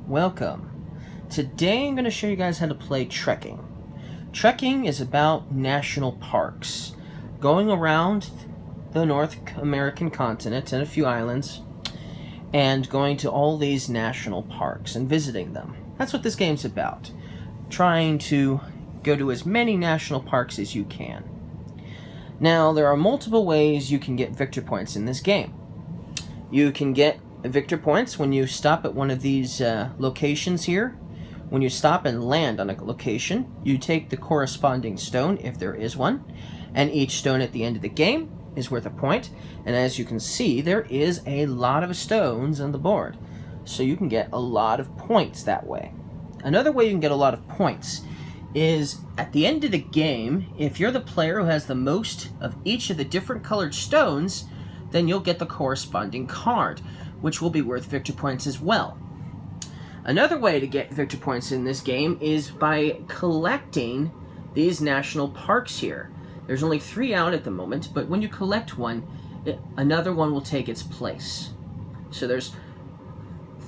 welcome. Today I'm going to show you guys how to play trekking. Trekking is about national parks, going around the North American continent and a few islands, and going to all these national parks and visiting them. That's what this game's about, trying to go to as many national parks as you can. Now, there are multiple ways you can get victor points in this game. You can get victor points when you stop at one of these locations here. When you stop and land on a location, you take the corresponding stone, if there is one, and each stone at the end of the game is worth a point. And as you can see, there is a lot of stones on the board, so you can get a lot of points that way. Another way you can get a lot of points is at the end of the game, if you're the player who has the most of each of the different colored stones, then you'll get the corresponding card, which will be worth victor points as well. Another way to get victor points in this game is by collecting these national parks here. There's only 3 out at the moment, but when you collect one, another one will take its place. So there's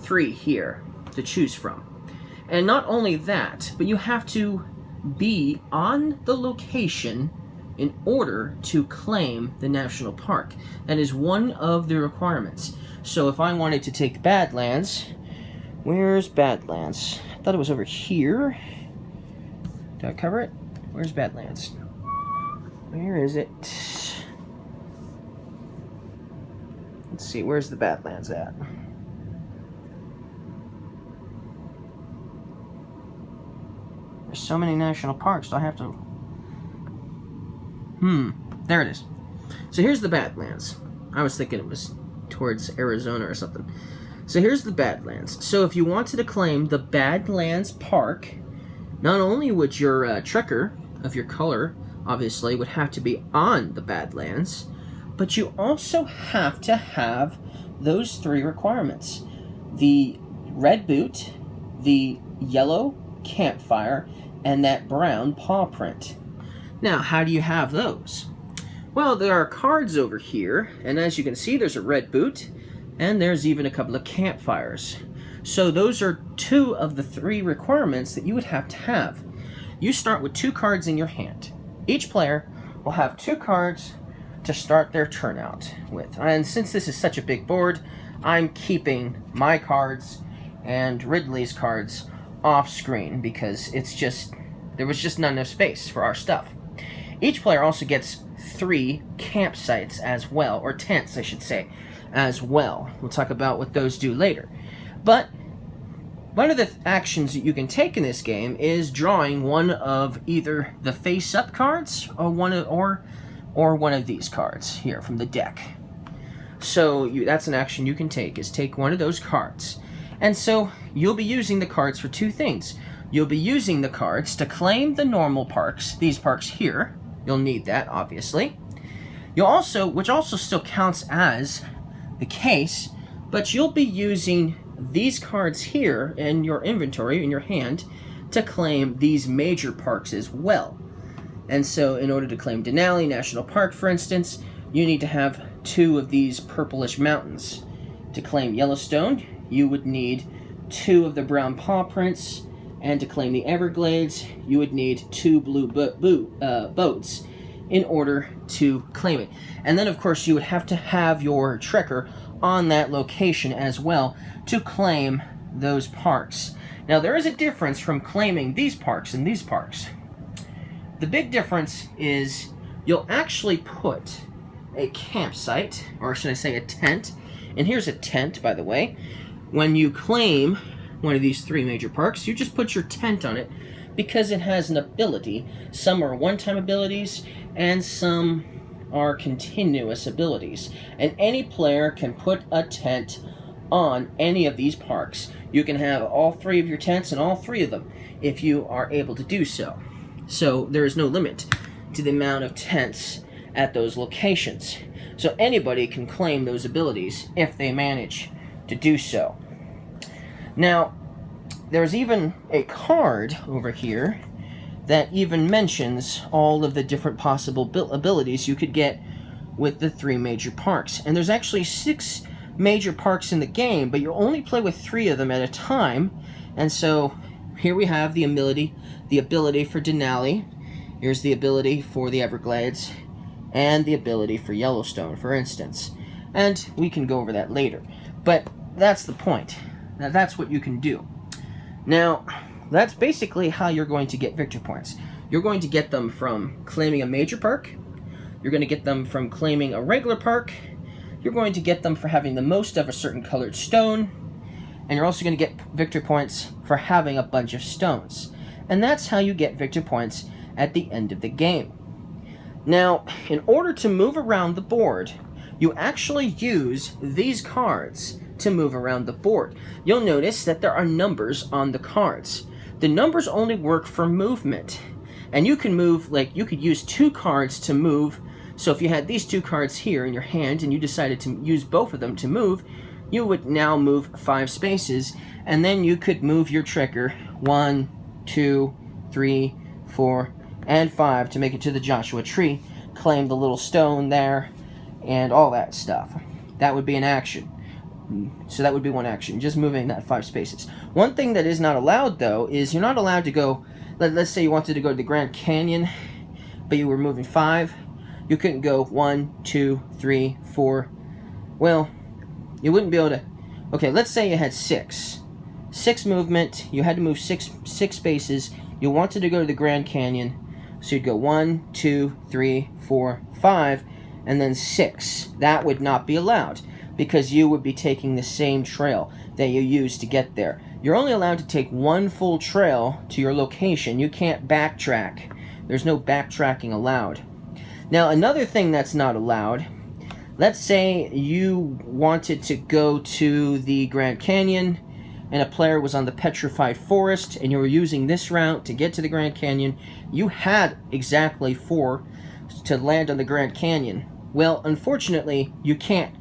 3 here to choose from. And not only that, but you have to be on the location in order to claim the national park. That is one of the requirements. So if I wanted to take Badlands, where's Badlands? I thought it was over here. Did I cover it? Where's Badlands? Where is it? Let's see, where's the Badlands at? There's so many national parks, do I have to... there it is. So here's the Badlands. I was thinking it was towards Arizona or something. So here's the Badlands. So if you wanted to claim the Badlands Park, not only would your trekker of your color, obviously, would have to be on the Badlands, but you also have to have those 3 requirements. The red boot, the yellow campfire, and that brown paw print. Now, how do you have those? Well, there are cards over here, and as you can see, there's a red boot, and there's even a couple of campfires. So those are 2 of the 3 requirements that you would have to have. You start with 2 cards in your hand. Each player will have 2 cards to start their turn out with. And since this is such a big board, I'm keeping my cards and Ridley's cards off screen because there was just not enough space for our stuff. Each player also gets 3 campsites as well, or tents I should say, as well. We'll talk about what those do later. But one of the actions that you can take in this game is drawing one of either the face-up cards or one of these cards here from the deck. So that's an action you can take, is take one of those cards. And so you'll be using the cards for 2 things. You'll be using the cards to claim the normal parks, these parks here. You'll need that, obviously. Which also still counts as the case, but you'll be using these cards here in your inventory, in your hand, to claim these major parks as well. And so in order to claim Denali National Park, for instance, you need to have 2 of these purplish mountains. To claim Yellowstone, you would need 2 of the brown paw prints, and to claim the Everglades, you would need 2 blue boats in order to claim it. And then, of course, you would have to have your trekker on that location as well to claim those parks. Now, there is a difference from claiming these parks and these parks. The big difference is you'll actually put a campsite, or should I say a tent, and here's a tent, by the way. When you claim one of these 3 major parks, you just put your tent on it because it has an ability. Some are one-time abilities, and some are continuous abilities. And any player can put a tent on any of these parks. You can have all 3 of your tents and all 3 of them if you are able to do so. So there is no limit to the amount of tents at those locations. So anybody can claim those abilities if they manage to do so. Now, there's even a card over here that even mentions all of the different possible abilities you could get with the 3 major parks. And there's actually 6 major parks in the game, but you only play with 3 of them at a time. And so here we have the ability for Denali. Here's the ability for the Everglades, and the ability for Yellowstone, for instance. And we can go over that later. But that's the point. Now that's what you can do. Now, that's basically how you're going to get victory points. You're going to get them from claiming a major park. You're going to get them from claiming a regular park. You're going to get them for having the most of a certain colored stone. And you're also going to get victory points for having a bunch of stones. And that's how you get victory points at the end of the game. Now, in order to move around the board, you actually use these cards to move around the board. You'll notice that there are numbers on the cards. The numbers only work for movement. And you can move, like, you could use 2 cards to move. So if you had these 2 cards here in your hand and you decided to use both of them to move, you would now move 5 spaces, and then you could move your trigger 1, 2, 3, 4, and 5 to make it to the Joshua Tree, claim the little stone there, and all that stuff. That would be an action. So that would be one action, just moving that 5 spaces. One thing that is not allowed, though, is you're not allowed to go, let's say you wanted to go to the Grand Canyon, but you were moving 5. You couldn't go 1, 2, 3, 4. Well, you wouldn't be able to. Okay, let's say you had 6. 6 movement. You had to move 6 spaces. You wanted to go to the Grand Canyon, so you'd go 1, 2, 3, 4, 5, and then 6. That would not be allowed, because you would be taking the same trail that you used to get there. You're only allowed to take 1 full trail to your location. You can't backtrack. There's no backtracking allowed. Now, another thing that's not allowed, let's say you wanted to go to the Grand Canyon and a player was on the Petrified Forest and you were using this route to get to the Grand Canyon. You had exactly 4 to land on the Grand Canyon. Well, unfortunately, you can't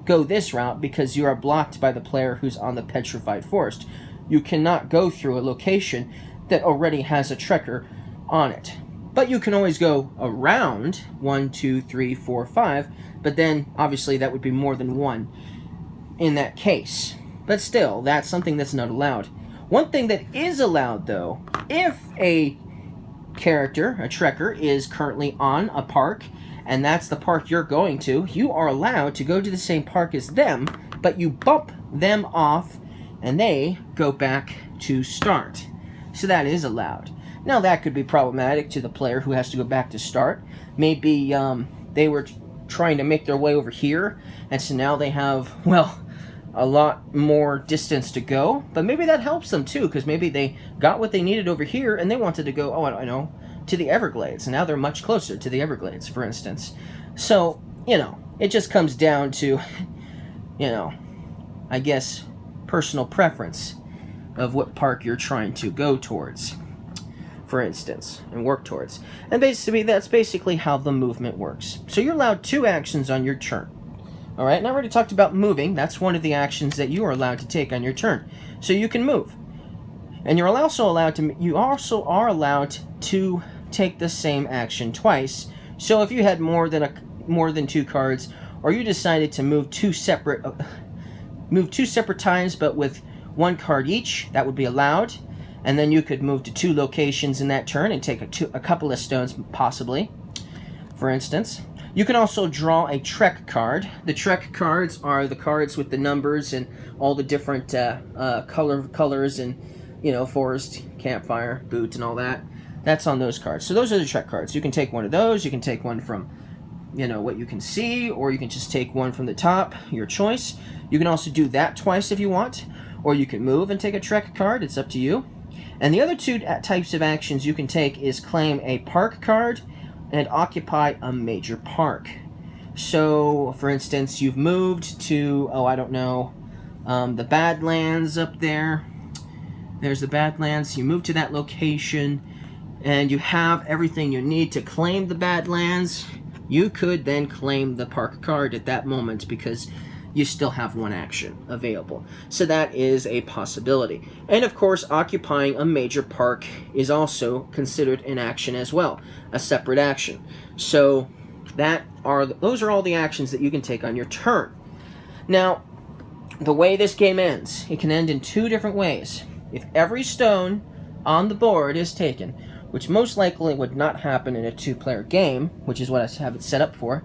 go this route because you are blocked by the player who's on the Petrified Forest. You cannot go through a location that already has a trekker on it. But you can always go around 1, 2, 3, 4, 5, but then obviously that would be more than 1 in that case. But still, that's something that's not allowed. One thing that is allowed, though, if a character, a trekker, is currently on a park, and that's the park you're going to, you are allowed to go to the same park as them, but you bump them off, and they go back to start. So that is allowed. Now, that could be problematic to the player who has to go back to start. Maybe they were trying to make their way over here, and so now they have, well, a lot more distance to go. But maybe that helps them, too, because maybe they got what they needed over here, and they wanted to go, I know, to the Everglades. And now they're much closer to the Everglades, for instance. So, it just comes down to, I guess, personal preference of what park you're trying to go towards, for instance, and work towards. And basically, that's basically how the movement works. So you're allowed 2 actions on your turn. Alright, and I already talked about moving. That's one of the actions that you are allowed to take on your turn. So you can move. And you also are allowed to take the same action twice. So if you had more than 2 cards, or you decided to move 2 separate times but with 1 card each, that would be allowed. And then you could move to 2 locations in that turn and take a couple of stones, possibly, for instance. You can also draw a Trek card. The Trek cards are the cards with the numbers and all the different colors and, forest, campfire, boot, and all that. That's on those cards. So those are the Trek cards. You can take one of those. You can take one from, what you can see, or you can just take one from the top, your choice. You can also do that twice if you want, or you can move and take a Trek card. It's up to you. And the other 2 types of actions you can take is claim a park card and occupy a major park. So, for instance, you've moved to, the Badlands up there. There's the Badlands. You move to that location, and you have everything you need to claim the Badlands. You could then claim the park card at that moment because you still have 1 action available. So that is a possibility. And of course, occupying a major park is also considered an action as well, a separate action. So those are all the actions that you can take on your turn. Now, the way this game ends, it can end in two different ways. If every stone on the board is taken, which most likely would not happen in a two-player game, which is what I have it set up for,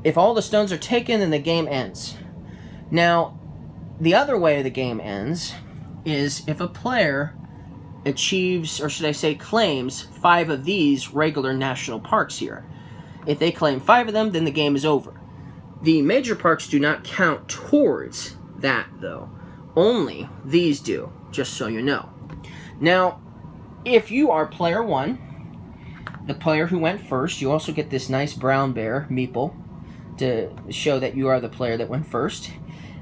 if all the stones are taken, then the game ends. Now, the other way the game ends is if a player achieves, or should I say claims, 5 of these regular national parks here. If they claim 5 of them, then the game is over. The major parks do not count towards that, though. Only these do, just so you know. Now, if you are player 1, the player who went first, you also get this nice brown bear, meeple, to show that you are the player that went first.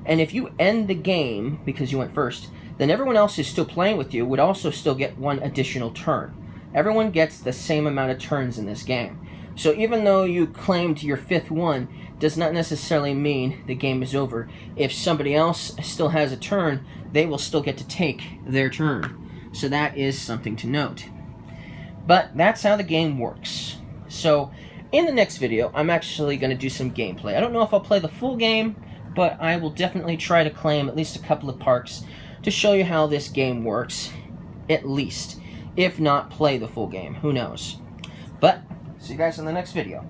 And if you end the game because you went first, then everyone else who's still playing with you would also still get 1 additional turn. Everyone gets the same amount of turns in this game. So even though you claimed your 5th one, does not necessarily mean the game is over. If somebody else still has a turn, they will still get to take their turn. So that is something to note. But that's how the game works. So in the next video, I'm actually going to do some gameplay. I don't know if I'll play the full game, but I will definitely try to claim at least a couple of parks to show you how this game works, at least. If not, play the full game. Who knows? But, see you guys in the next video.